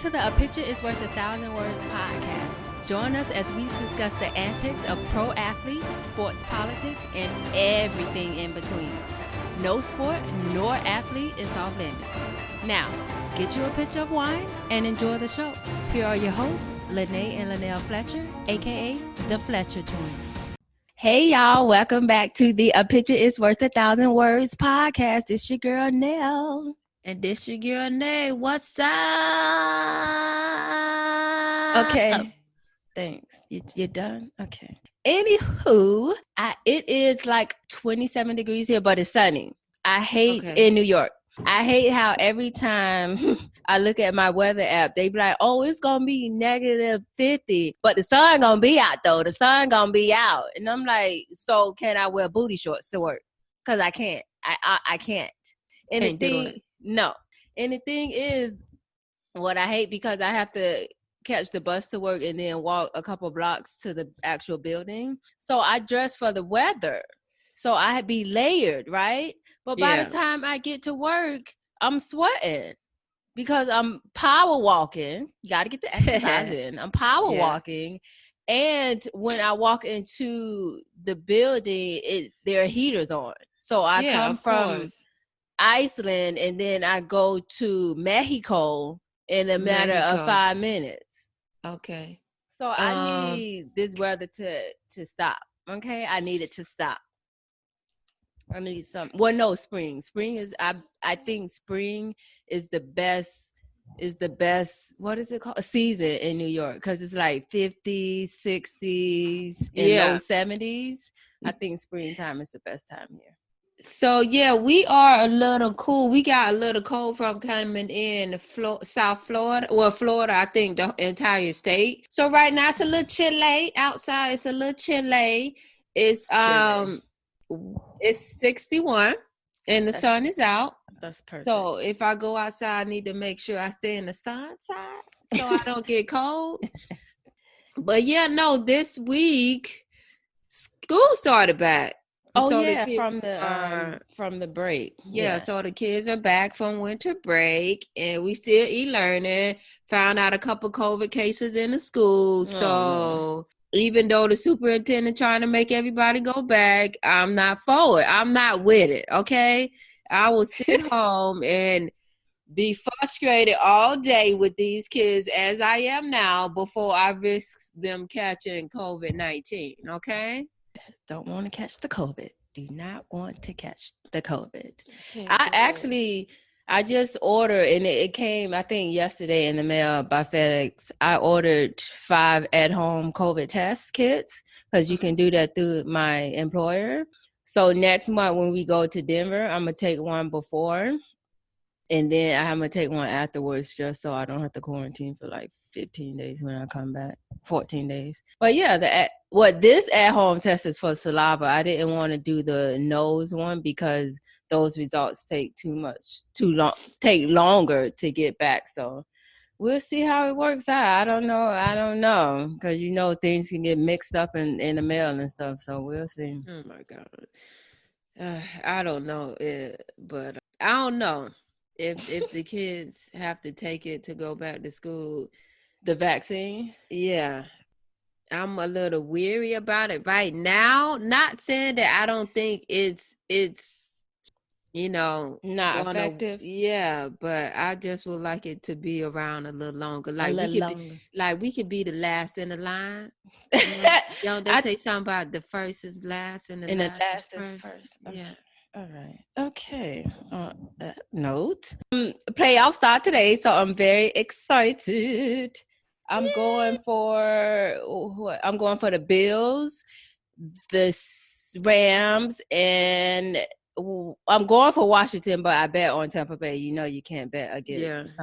to the A Picture is Worth 1,000 Words podcast. Join us as we discuss the antics of pro athletes, sports politics, and everything in between. No sport nor athlete is off limits. Now, get you a pitcher of wine and enjoy the show. Here are your hosts, Lene and Linnell Fletcher, aka the Fletcher Twins. Hey y'all, welcome back to the A Picture is Worth 1,000 Words podcast. It's your girl Nell. And this your girl Nay. What's up? Okay. Thanks. You done? Okay. Anywho, it is like 27 degrees here, but it's sunny. I hate in New York. I hate how every time I look at my weather app, they be like, oh, it's going to be negative 50, but the sun going to be out though. The sun going to be out. And I'm like, so can I wear booty shorts to work? Because I can't. I can't. And Can't do it. No. And the thing is, what I hate, because I have to catch the bus to work and then walk a couple blocks to the actual building. So I dress for the weather. So I be layered, right? But by the time I get to work, I'm sweating because I'm power walking. You got to get the exercise in. I'm power walking. And when I walk into the building, there are heaters on. So I come from Iceland and then I go to Mexico in a matter of 5 minutes. Okay. So I need this weather to stop. Okay, I need it to stop. I need some. Well, no, spring. Spring is. I think spring is the best. What is it called? Season in New York, because it's like 50s, 60s, and low 70s. I think springtime is the best time here. So, we are a little cool. We got a little cold front coming in South Florida. Well, Florida, I think the entire state. So right now it's a little chilly outside. It's a little chilly. It's it's 61 and the sun is out. That's perfect. So if I go outside, I need to make sure I stay in the sun side so I don't get cold. But this week school started back. Oh, so from the break. So the kids are back from winter break, and we still e-learning. Found out a couple COVID cases in the school. So even though the superintendent trying to make everybody go back, I'm not for it. I'm not with it, okay? I will sit home and be frustrated all day with these kids as I am now before I risk them catching COVID-19, okay? Don't want to catch the COVID. Do not want to catch the COVID. I just ordered, and it came, I think, yesterday in the mail by FedEx. I ordered 5 at-home COVID test kits because you can do that through my employer. So next month when we go to Denver, I'm going to take one before, and then I'm going to take one afterwards just so I don't have to quarantine for like 15 days when I come back, 14 days. But this at-home test is for saliva. I didn't want to do the nose one because those results take take longer to get back. So we'll see how it works out. I don't know. Because, things can get mixed up in the mail and stuff. So we'll see. Oh, my God. I don't know. But I don't know if the kids have to take it to go back to school. The vaccine? Yeah. I'm a little weary about it right now. Not saying that I don't think it's not effective. Yeah, but I just would like it to be around a little longer. Like we could be the last in the line. Don't they say something about the first is last and the last is first? Okay. Yeah. All right. Okay. On that note, playoffs start today, so I'm very excited. I'm going for the Bills, the Rams, and I'm going for Washington, but I bet on Tampa Bay. You can't bet against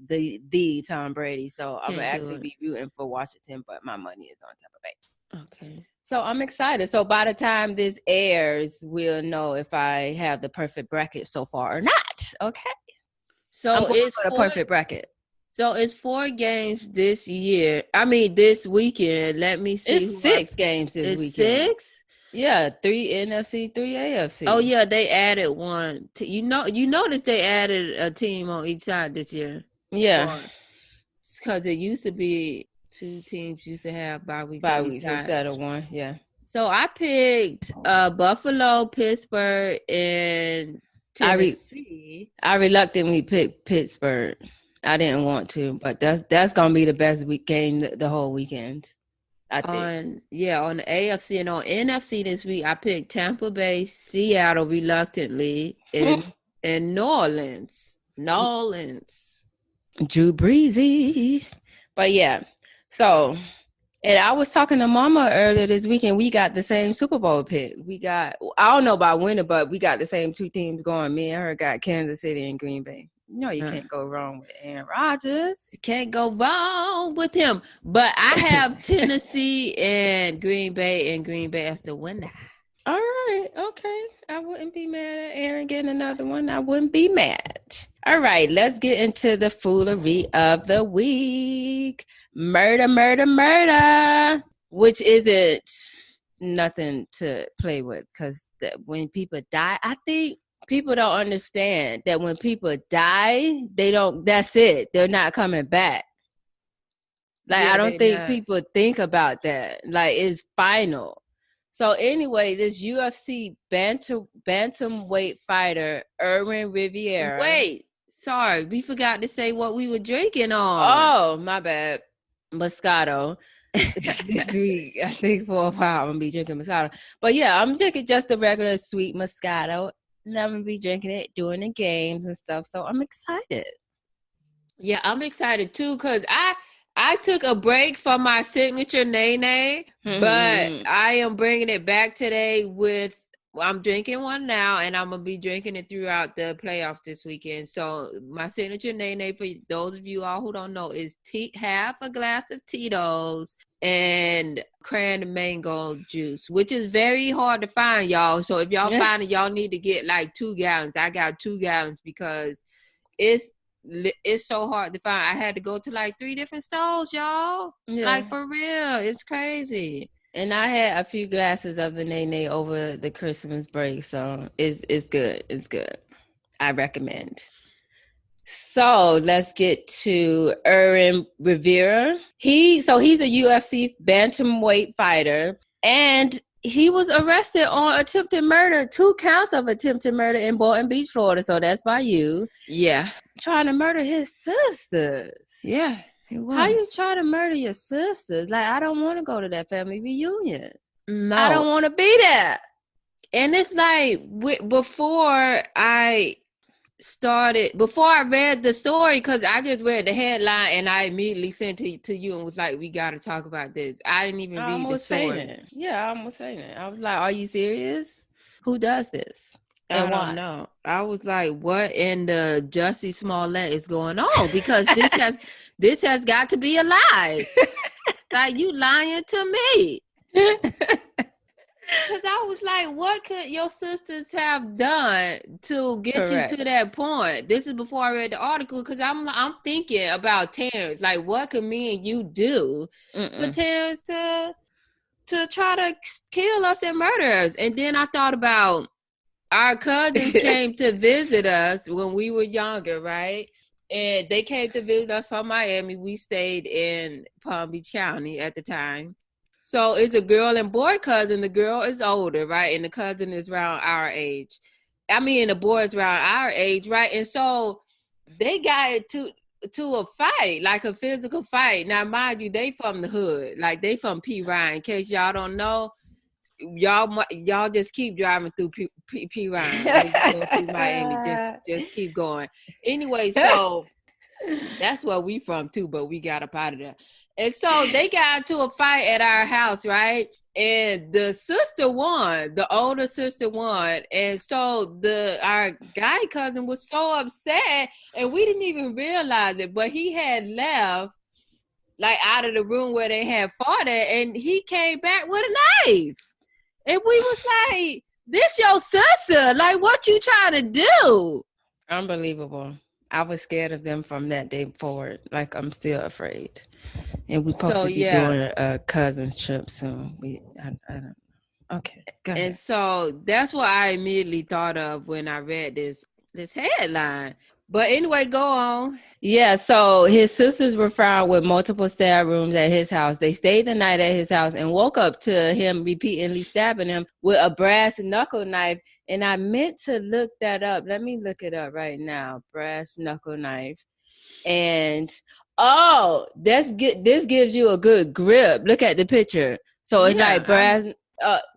the Tom Brady, so I'm gonna actually be rooting for Washington, but my money is on Tampa Bay. Okay. So I'm excited. So by the time this airs, we'll know if I have the perfect bracket so far or not. Okay. So it's a perfect bracket. So it's 4 games this weekend. Let me see. It's 6 games this weekend. 6? Yeah, 3 NFC, 3 AFC. Oh yeah, they added one. You noticed they added a team on each side this year. Yeah. because it used to be 2 teams used to have bye weeks. Bye weeks instead of one. Yeah. So I picked Buffalo, Pittsburgh, and Tennessee. I reluctantly picked Pittsburgh. I didn't want to, but that's gonna be the best game the whole weekend. I think. On the AFC and on NFC this week, I picked Tampa Bay, Seattle reluctantly, and New Orleans. Drew Breezy. But yeah, so, and I was talking to Mama earlier this weekend. We got the same Super Bowl pick. I don't know about winner, but we got the same 2 teams going. Me and her got Kansas City and Green Bay. You know, you can't go wrong with Aaron Rodgers. You can't go wrong with him. But I have Tennessee and Green Bay as the winner. All right. Okay. I wouldn't be mad at Aaron getting another one. I wouldn't be mad. All right. Let's get into the foolery of the week. Murder, which isn't nothing to play with, because when people die, I think people don't understand that when people die, that's it. They're not coming back. Like, I don't think people think about that. Like, it's final. So anyway, this UFC bantamweight fighter, Irwin Rivera. Wait, sorry, we forgot to say what we were drinking on. Oh, my bad. Moscato. This week, I think for a while I'm gonna be drinking Moscato. But yeah, I'm drinking just the regular sweet Moscato. And I'm gonna be drinking it during the games and stuff. So I'm excited. Yeah, I'm excited too, because I took a break from my signature Nene, but I am bringing it back today I'm drinking one now, and I'm going to be drinking it throughout the playoffs this weekend. So my signature Nene, for those of you all who don't know, is half a glass of Tito's and cran and mango juice, which is very hard to find, y'all. So if y'all find it, y'all need to get like 2 gallons. I got 2 gallons because it's so hard to find. I had to go to like 3 different stores, y'all. Yeah. Like, for real. It's crazy. And I had a few glasses of the Nene over the Christmas break, so it's good. It's good. I recommend. So let's get to Irwin Rivera. He's a UFC bantamweight fighter, and he was arrested on attempted murder, 2 counts of attempted murder in Boynton Beach, Florida. So that's by you. Yeah. Trying to murder his sisters. Yeah, it was. How you try to murder your sisters? Like, I don't want to go to that family reunion. No. I don't want to be there. And it's like, before I read the story, because I just read the headline and I immediately sent it to you and was like, we got to talk about this. I didn't even read the story. Yeah, I almost saying it. I was like, are you serious? Who does this? And I don't know. I was like, what in the Jussie Smollett is going on? Because this has got to be a lie. Like, you lying to me. Because I was like, what could your sisters have done to get you to that point? This is before I read the article, because I'm thinking about Terrence. Like, what could me and you do for Terrence to try to kill us and murder us? And then I thought about our cousins came to visit us when we were younger, right? And they came to visit us from Miami. We stayed in Palm Beach County at the time. So it's a girl and boy cousin. The girl is older, right? And the cousin is around our age. I mean, the boy is around our age, right? And so they got into a fight, like a physical fight. Now, mind you, they from the hood. Like, they from P. Ryan. In case y'all don't know, y'all just keep driving through P. Ryan. Through Miami. Just keep going. Anyway, so that's where we from too, but we got up out of there. And so they got into a fight at our house, right? And the sister won. The older sister won. And so our guy cousin was so upset, and we didn't even realize it, but he had left, like, out of the room where they had fought at, and he came back with a knife. And we was like, this your sister. Like, what you trying to do? Unbelievable. I was scared of them from that day forward. Like, I'm still afraid. And we're supposed to be doing a cousin's trip soon. I don't know. Okay, go ahead. And so that's what I immediately thought of when I read this headline. But anyway, go on. Yeah, so his sisters were found with multiple stab wounds at his house. They stayed the night at his house and woke up to him repeatedly stabbing him with a brass knuckle knife. And I meant to look that up. Let me look it up right now. Brass knuckle knife. And this gives you a good grip. Look at the picture. So it's like brass.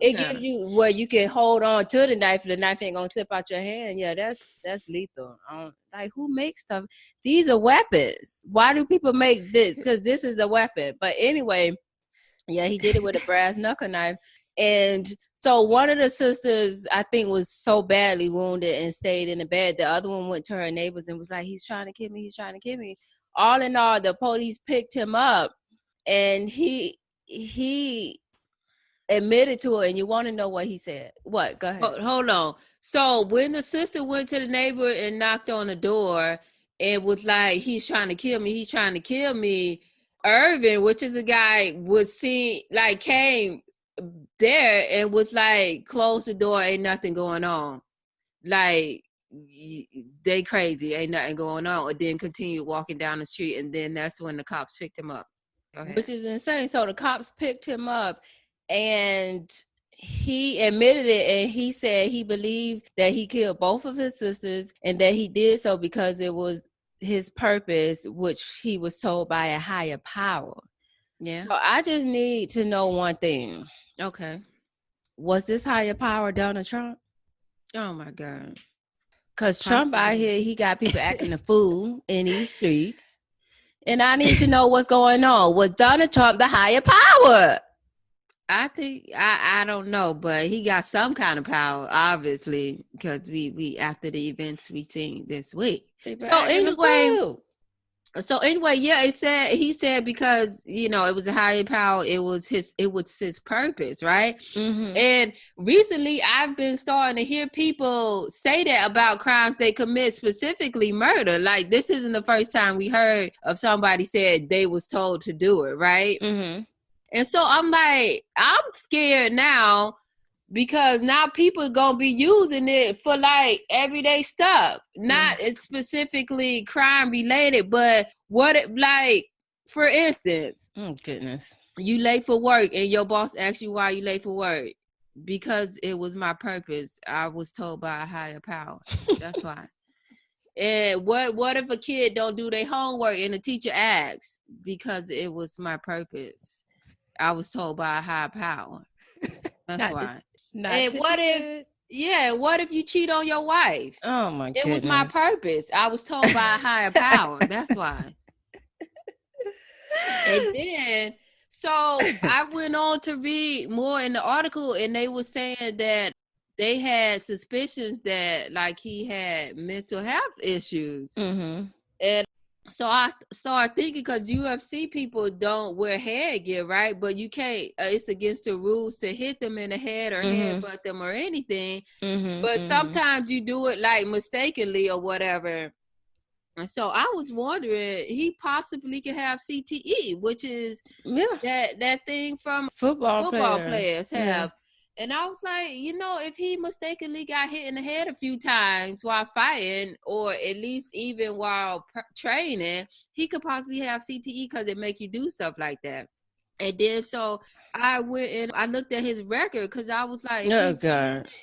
It gives you where you can hold on to the knife ain't gonna slip out your hand. Yeah, that's lethal. Like, who makes stuff? These are weapons. Why do people make this? Because this is a weapon. But anyway, yeah, he did it with a brass knuckle knife. And so one of the sisters, I think, was so badly wounded and stayed in the bed. The other one went to her neighbors and was like, he's trying to kill me. He's trying to kill me. All in all, the police picked him up and he admitted to it. And you want to know what he said? What? Go ahead. Hold on. So when the sister went to the neighbor and knocked on the door and was like, he's trying to kill me. He's trying to kill me. Irvin, which is a guy, came there and was like, close the door, ain't nothing going on. Like, they crazy, ain't nothing going on. And then continue walking down the street. And then that's when the cops picked him up. Which is insane. So the cops picked him up and he admitted it, and he said he believed that he killed both of his sisters and that he did so because it was his purpose, which he was told by a higher power. Yeah. So I just need to know one thing. Okay. Was this higher power Donald Trump? Oh my God. Because Trump out here, he got people acting a fool in these streets. And I need to know what's going on. Was Donald Trump the higher power? I think I don't know, but he got some kind of power, obviously, because we after the events we seen this week. So anyway, yeah, he said because it was a higher power, it was his purpose, right? Mm-hmm. And recently I've been starting to hear people say that about crimes they commit, specifically murder. Like, this isn't the first time we heard of somebody said they was told to do it, right? Mm-hmm. And so I'm like, I'm scared now because now people are going to be using it for like everyday stuff, not specifically crime related, but for instance, oh goodness, you late for work and your boss asks you why you late for work. Because it was my purpose. I was told by a higher power. That's why. And what if a kid don't do their homework and the teacher asks? Because it was my purpose. I was told by a higher power. That's why. And what if you cheat on your wife? Oh my goodness. It was my purpose. I was told by a higher power. That's why. And then, so I went on to read more in the article, and they were saying that they had suspicions that like he had mental health issues. Mm-hmm. And so I started thinking, because UFC people don't wear headgear, right? But you can't, it's against the rules to hit them in the head or headbutt them or anything. Mm-hmm. But sometimes you do it like mistakenly or whatever. And so I was wondering, he possibly could have CTE, which is that thing from football players have. Yeah. And I was like, if he mistakenly got hit in the head a few times while fighting, or at least even while training, he could possibly have CTE because it make you do stuff like that. And then so I went and I looked at his record, because I was like,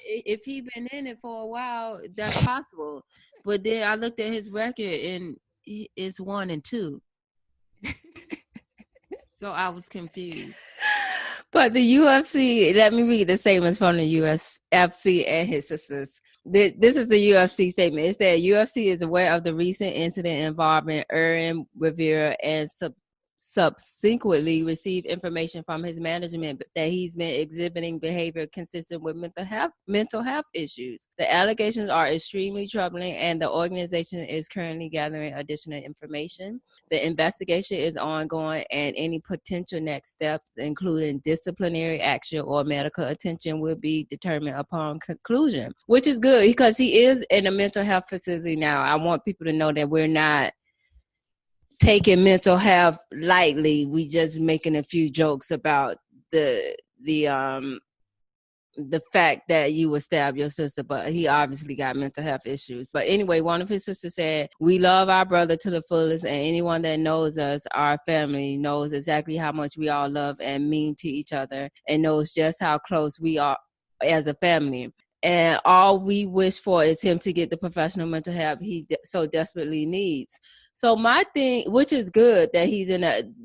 if he been in it for a while, that's possible. But then I looked at his record and it's 1 and 2. So I was confused. But the UFC, let me read the statements from the UFC and his sisters. This is the UFC statement. It said UFC is aware of the recent incident involving Irwin Rivera and subsequently received information from his management that he's been exhibiting behavior consistent with mental health issues. The allegations are extremely troubling, and the organization is currently gathering additional information. The investigation is ongoing, and any potential next steps, including disciplinary action or medical attention, will be determined upon conclusion, which is good because he is in a mental health facility now. I want people to know that we're not taking mental health lightly. We just making a few jokes about the the fact that you would stab your sister, but he obviously got mental health issues. But anyway, one of his sisters said, "We love our brother to the fullest, and anyone that knows us, our family, knows exactly how much we all love and mean to each other, and knows just how close we are as a family. And all we wish for is him to get the professional mental help he so desperately needs." So my thing, which is good that he's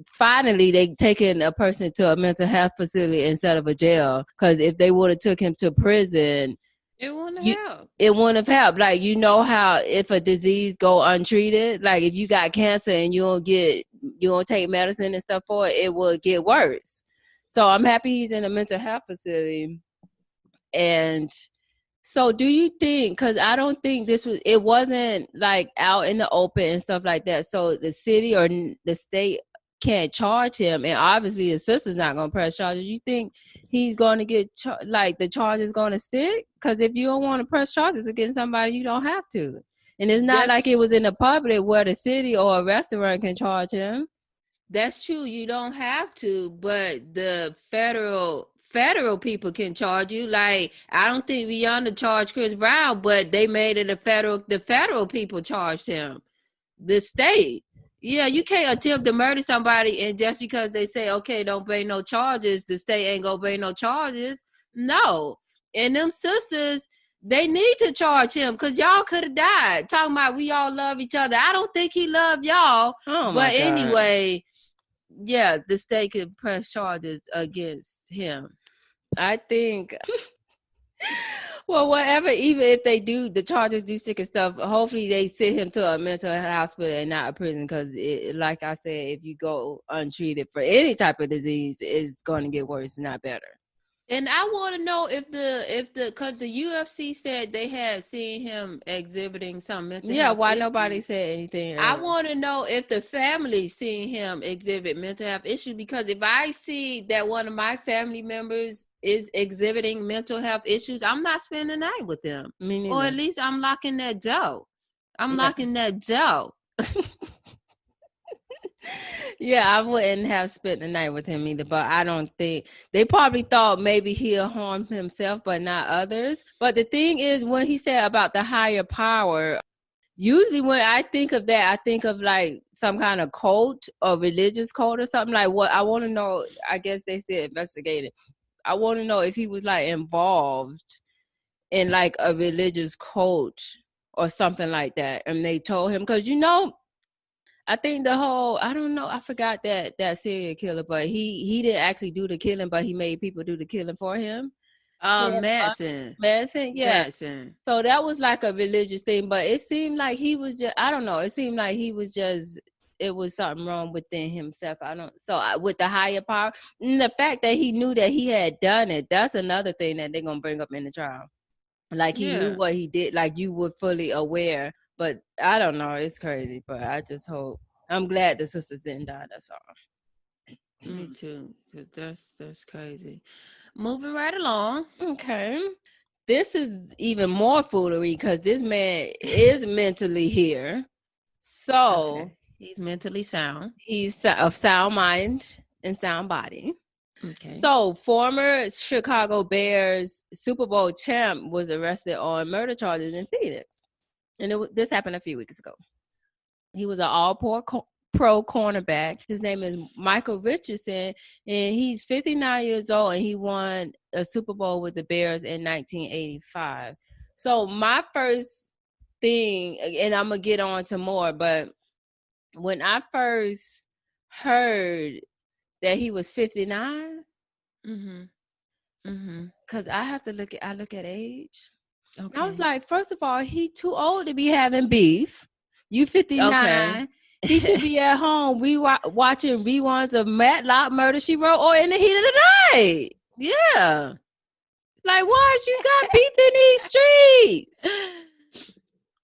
finally they taking a person to a mental health facility instead of a jail. Because if they would have took him to prison, it wouldn't help. It wouldn't have helped. Like, you know how if a disease go untreated, like if you got cancer and you don't take medicine and stuff for it, it will get worse. So I'm happy he's in a mental health facility. And so do you think, because I don't think it wasn't like out in the open and stuff like that. So the city or the state can't charge him. And obviously his sister's not going to press charges. You think he's going to get, like the charge is going to stick? Because if you don't want to press charges against somebody, you don't have to. And it's not like it was in the public where the city or a restaurant can charge him. That's true. You don't have to, but the federal people can charge you. Like, I don't think Rihanna charged Chris Brown, but they made it the federal people charged him. The state. Yeah, you can't attempt to murder somebody and just because they say, okay, don't pay no charges, the state ain't gonna pay no charges. No. And them sisters, they need to charge him because y'all could have died. Talking about we all love each other. I don't think he loved y'all. Oh, but anyway, yeah, the state could press charges against him. I think, well, whatever, even if they do, the charges do stick and stuff, hopefully they send him to a mental hospital and not a prison because, like I said, if you go untreated for any type of disease, it's going to get worse, not better. And I want to know because the UFC said they had seen him exhibiting some mental health why issues. nobody said anything? I want to know if the family seen him exhibit mental health issues, because if I see that one of my family members is exhibiting mental health issues, I'm not spending the night with them. Me neither. Or at least I'm locking that door. Locking that door. Yeah, I wouldn't have spent the night with him either, but I don't think they probably thought maybe he'll harm himself, but not others. But the thing is, when he said about the higher power, usually when I think of that, I think of like some kind of cult or religious cult or something. Like, what I want to know, I guess they still investigating. I want to know if he was like involved in like a religious cult or something like that. And they told him, because I think I don't know, I forgot that serial killer, but he didn't actually do the killing, but he made people do the killing for him. Manson. Yeah. Manson. So that was like a religious thing, but it seemed like he was just, I don't know, it seemed like he was just, it was something wrong within himself. With the higher power, and the fact that he knew that he had done it, that's another thing that they're going to bring up in the trial. Like, he knew what he did, like you were fully aware. But I don't know. It's crazy. But I just hope. I'm glad the sisters didn't die. That's all. Me too. That's crazy. Moving right along. Okay. This is even more foolery because this man is mentally here. So he's mentally sound. He's of sound mind and sound body. Okay. So former Chicago Bears Super Bowl champ was arrested on murder charges in Phoenix. And this happened a few weeks ago. He was an all-pro cornerback. His name is Michael Richardson, and he's 59 years old, and he won a Super Bowl with the Bears in 1985. So my first thing, and I'm going to get on to more, but when I first heard that he was 59, because I look at age. Okay. I was like, first of all, he too old to be having beef. You 59. Okay. He should be at home watching reruns of Matlock, Murder, She Wrote, or In the Heat of the Night. Yeah. Like, why you got beef in these streets?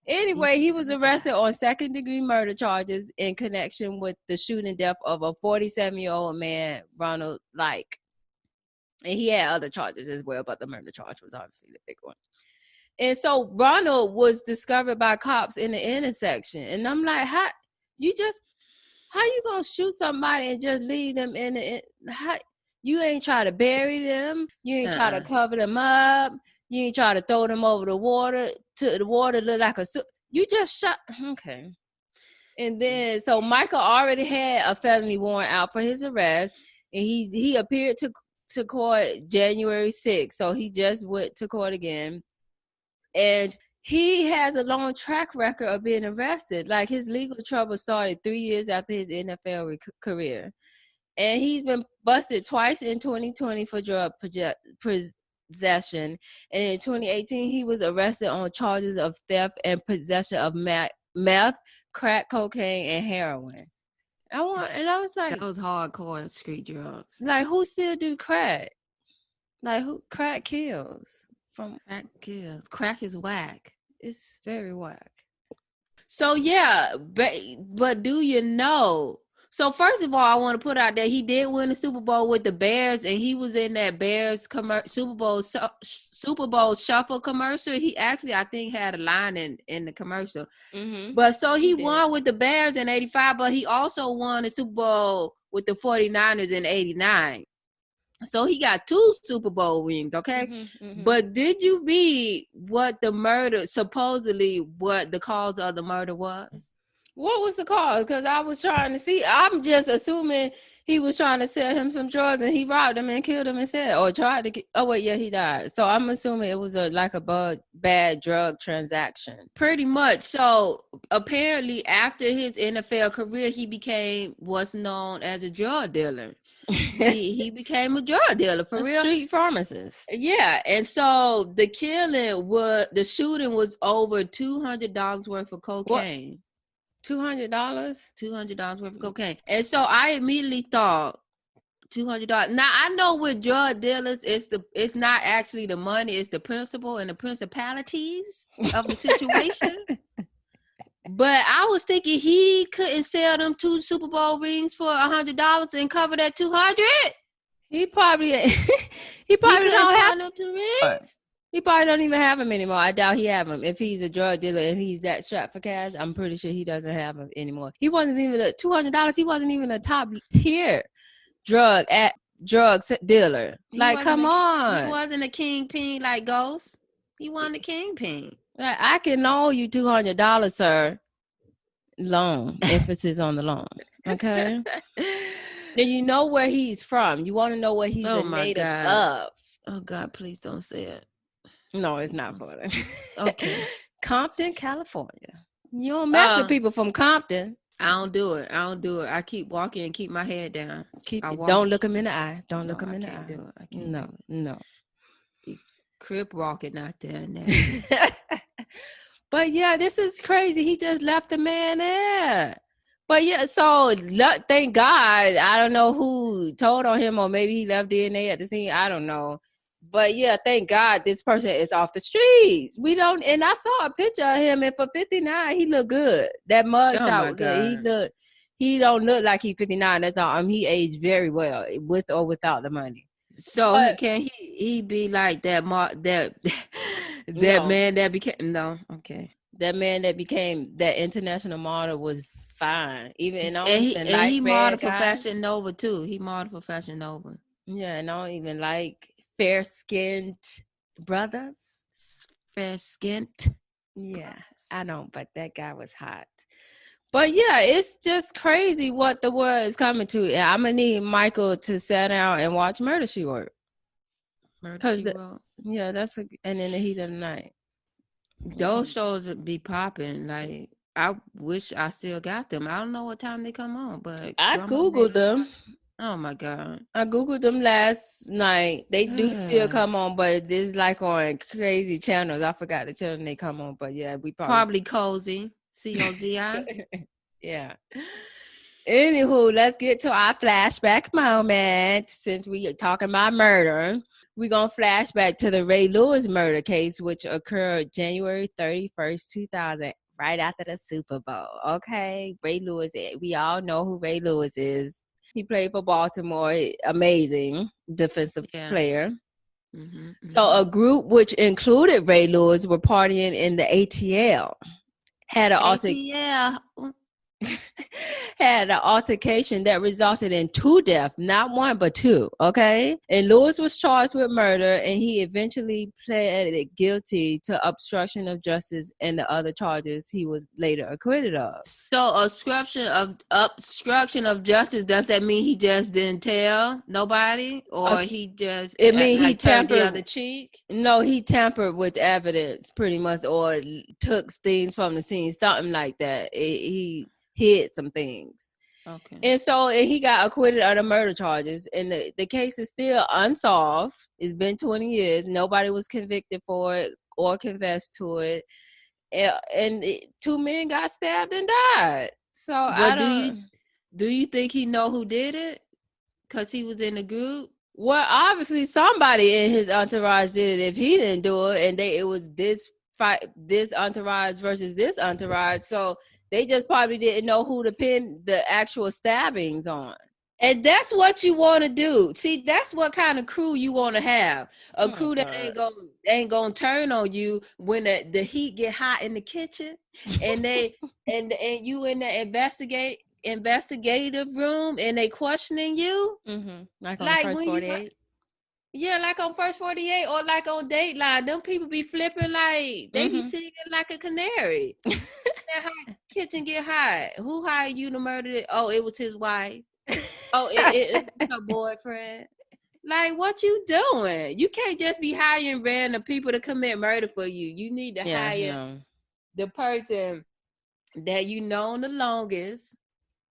Anyway, he was arrested on second-degree murder charges in connection with the shooting death of a 47-year-old man, Ronald Like. And he had other charges as well, but the murder charge was obviously the big one. And so Ronald was discovered by cops in the intersection. And I'm like, how you gonna shoot somebody and just leave them in You ain't try to bury them. You ain't try to cover them up. You ain't try to throw them over the water to the water look like a soup. You just shot. Okay. And then, so Michael already had a felony warrant out for his arrest, and he appeared to court January 6th. So he just went to court again. And he has a long track record of being arrested. Like, his legal trouble started 3 years after his NFL career. And he's been busted twice in 2020 for drug possession. And in 2018, he was arrested on charges of theft and possession of meth, crack cocaine, and heroin. I was like, those hardcore street drugs. Like, who still do crack? Like, who crack kills? Crack kills. Crack is whack. It's very whack. So yeah, but do you know? So first of all, I want to put out that he did win the Super Bowl with the Bears, and he was in that Bears Super Bowl Shuffle commercial. He actually, I think, had a line in the commercial. Mm-hmm. But so he won with the Bears in '85, but he also won the Super Bowl with the 49ers in '89. So he got 2 Super Bowl rings, okay? Mm-hmm, mm-hmm. But did you read what the cause of the murder was? What was the cause? Because I was trying to see. I'm just assuming he was trying to sell him some drugs, and he robbed him and killed him instead, or tried to. Oh wait, yeah, he died. So I'm assuming it was a bad drug transaction. Pretty much. So apparently, after his NFL career, he became what's known as a drug dealer. he became a drug dealer for real. Street pharmacist. Yeah, and so the shooting was over $200 worth of cocaine. What? $200 worth of cocaine. And so I immediately thought $200. Now I know with drug dealers, it's not actually the money, it's the principle and the principalities of the situation. But I was thinking he couldn't sell them 2 Super Bowl rings for $100 and cover that $200. He probably don't have them 2 rings. He probably don't even have them anymore. I doubt he have them. If he's a drug dealer and he's that strapped for cash, I'm pretty sure he doesn't have them anymore. He wasn't even $200. He wasn't even a top tier drug dealer. Like, come on. He wasn't a kingpin like Ghost. He wasn't a kingpin. Like, I can loan you $200, sir. Loan. Emphasis on the loan. Okay. Then you know where he's from. You want to know what he's a native of. Oh God, please don't say it. No, it's not for that. Okay. Compton, California. You don't mess with people from Compton. I don't do it. I keep walking and keep my head down. Don't look him in the eye. Don't look him in the eye. Do it. I can't no, do it. No. Be crip walking out there and there. But yeah, this is crazy. He just left the man there. But yeah, so thank God. I don't know who told on him, or maybe he left DNA at the scene. I don't know. But yeah, thank God this person is off the streets. And I saw a picture of him, and for 59, he looked good. That mug shot was good. He don't look like he's 59. That's all. He aged very well, with or without the money. So can he be like that man that became that man that became that international model was fine. Even and he modeled for Fashion Nova too. He modeled for Fashion Nova. Yeah, and I don't even like fair-skinned brothers. Fair-skinned? Yeah, I don't, but that guy was hot. But yeah, it's just crazy what the world is coming to. And I'm going to need Michael to sit down and watch Murder, She Wrote. Yeah, and in the heat of the night. Those shows would be popping. Like, I wish I still got them. I don't know what time they come on, but I Googled them. Oh my God. I Googled them last night. They do still come on, but it's like on crazy channels. I forgot the channel they come on, but yeah, we probably Cozy. COZI. Yeah. Anywho, let's get to our flashback moment. Since we are talking about murder, we're going to flash back to the Ray Lewis murder case, which occurred January 31st, 2000, right after the Super Bowl. Okay. Ray Lewis, we all know who Ray Lewis is. He played for Baltimore. Amazing defensive player. Mm-hmm. So a group which included Ray Lewis were partying in the ATL. Had an ATL. had an altercation that resulted in 2 deaths, not 1 but 2. Okay, and Lewis was charged with murder, and he eventually pleaded guilty to obstruction of justice and the other charges he was later acquitted of. So obstruction of justice, does that mean he just didn't tell nobody, or he just he turned the other cheek? No, he tampered with evidence pretty much, or took things from the scene, something like that. He hid some things. Okay. And so he got acquitted of the murder charges, and the case is still unsolved. It's been 20 years. Nobody was convicted for it or confessed to it. And 2 men got stabbed and died. So but do you think he know who did it? Because he was in the group? Well, obviously somebody in his entourage did it if he didn't do it, and it was this fight, this entourage versus this entourage. So they just probably didn't know who to pin the actual stabbings on. And that's what you want to do. See, that's what kind of crew you want to have. A crew that ain't gonna turn on you when the heat get hot in the kitchen, and they and you in the investigative room, and they questioning you. Mm-hmm. Like on First 48. Yeah, like on First 48 or like on Dateline. Them people be flipping like they be singing like a canary. That hot kitchen get hot. Who hired you to murder it? Oh, it was his wife. Oh, it was her boyfriend. Like, what you doing? You can't just be hiring random people to commit murder for you. You need to hire the person that you known the longest,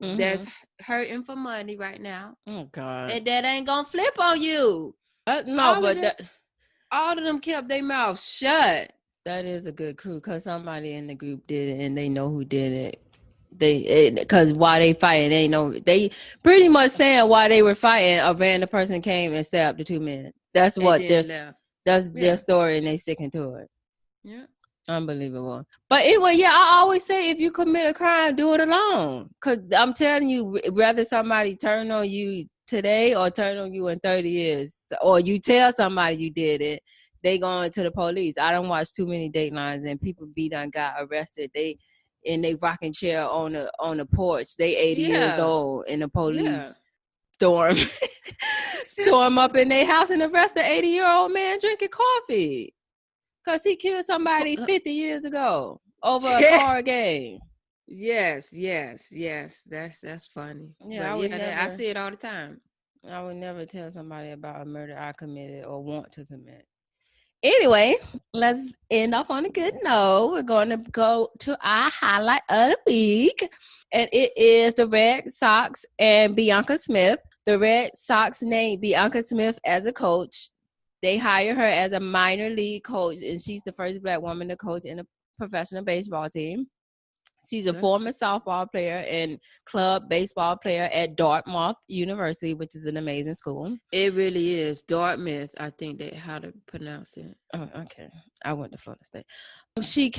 that's hurting for money right now. Oh God! And that ain't gonna flip on you. All of them kept their mouth shut. That is a good crew, because somebody in the group did it, and they know who did it. Because while they fighting, they pretty much saying while they were fighting, a random person came and stabbed the 2 men. That's what their story, and they sticking to it. Yeah, unbelievable. But anyway, yeah, I always say if you commit a crime, do it alone. Because I'm telling you, whether somebody turn on you today or turn on you in 30 years, or you tell somebody you did it, they going to the police. I don't watch too many Datelines, and people got arrested. They rocking chair on the porch. They 80 years old, and the police storm up in their house and arrest the 80-year-old man drinking coffee because he killed somebody 50 years ago over a card game. Yes. That's funny. Yeah, I see it all the time. I would never tell somebody about a murder I committed or want to commit. Anyway, let's end off on a good note. We're going to go to our highlight of the week, and it is the Red Sox and Bianca Smith. The Red Sox named Bianca Smith as a coach. They hire her as a minor league coach, and she's the first Black woman to coach in a professional baseball team. She's a former softball player and club baseball player at Dartmouth University, which is an amazing school. It really is. Dartmouth, I think that's how to pronounce it. Oh, okay. I went to Florida State. She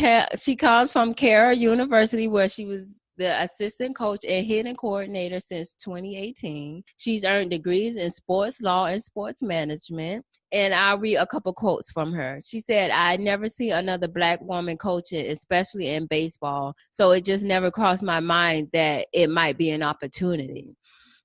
comes from Cara University, where she was the assistant coach and hitting coordinator since 2018. She's earned degrees in sports law and sports management. And I'll read a couple quotes from her. She said, "I never see another Black woman coaching, especially in baseball. So it just never crossed my mind that it might be an opportunity."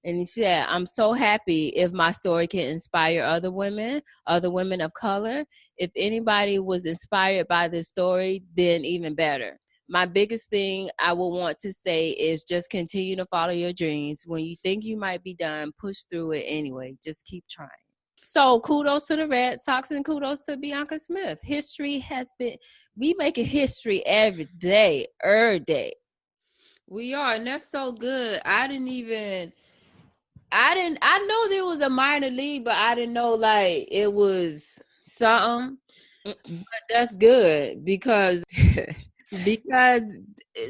And she said, "I'm so happy if my story can inspire other women of color. If anybody was inspired by this story, then even better. My biggest thing I will want to say is just continue to follow your dreams. When you think you might be done, push through it anyway. Just keep trying." So kudos to the Red Sox and kudos to Bianca Smith. We making history every day. We are, and that's so good. I know there was a minor league, but I didn't know like it was something. But that's good because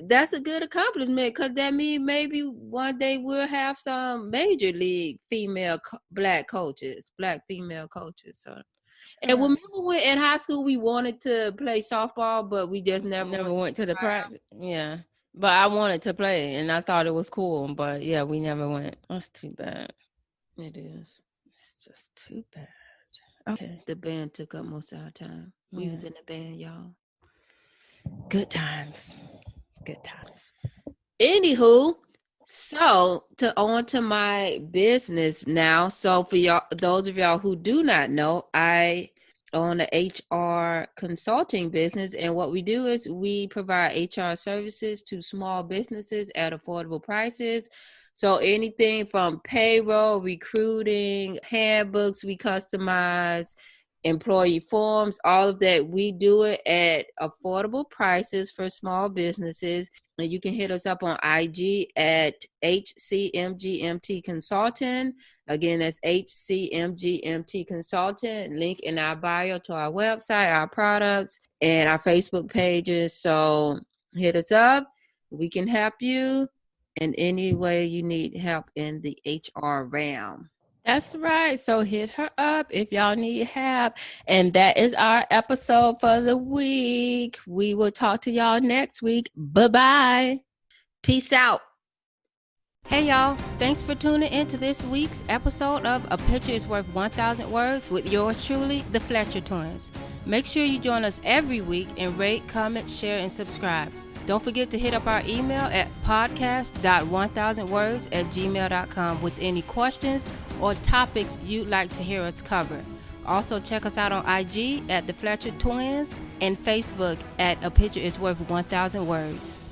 that's a good accomplishment, because that means maybe one day we'll have some major league black female coaches. So, and remember when in high school we wanted to play softball, but we just never went to the practice. Yeah, but I wanted to play, and I thought it was cool. But yeah, we never went. That's too bad. It is. It's just too bad. Okay. The band took up most of our time. We was in the band, y'all. Good times. Anywho, so on to my business now. So for y'all, those of y'all who do not know, I own an HR consulting business, and what we do is we provide HR services to small businesses at affordable prices. So anything from payroll, recruiting, handbooks we customize, employee forms, all of that, we do it at affordable prices for small businesses. And you can hit us up on IG at HCMGMT Consultant. Again, that's HCMGMT Consultant. Link in our bio to our website, our products, and our Facebook pages. So hit us up. We can help you in any way you need help in the HR realm. That's right. So hit her up if y'all need help. And that is our episode for the week. We will talk to y'all next week. Bye-bye. Peace out. Hey y'all, thanks for tuning in to this week's episode of A Picture is Worth 1,000 Words with yours truly, the Fletcher Twins. Make sure you join us every week and rate, comment, share, and subscribe. Don't forget to hit up our email at podcast.1000words@gmail.com with any questions or topics you'd like to hear us cover. Also, check us out on IG at the Fletcher Twins and Facebook at A Picture is Worth 1,000 Words.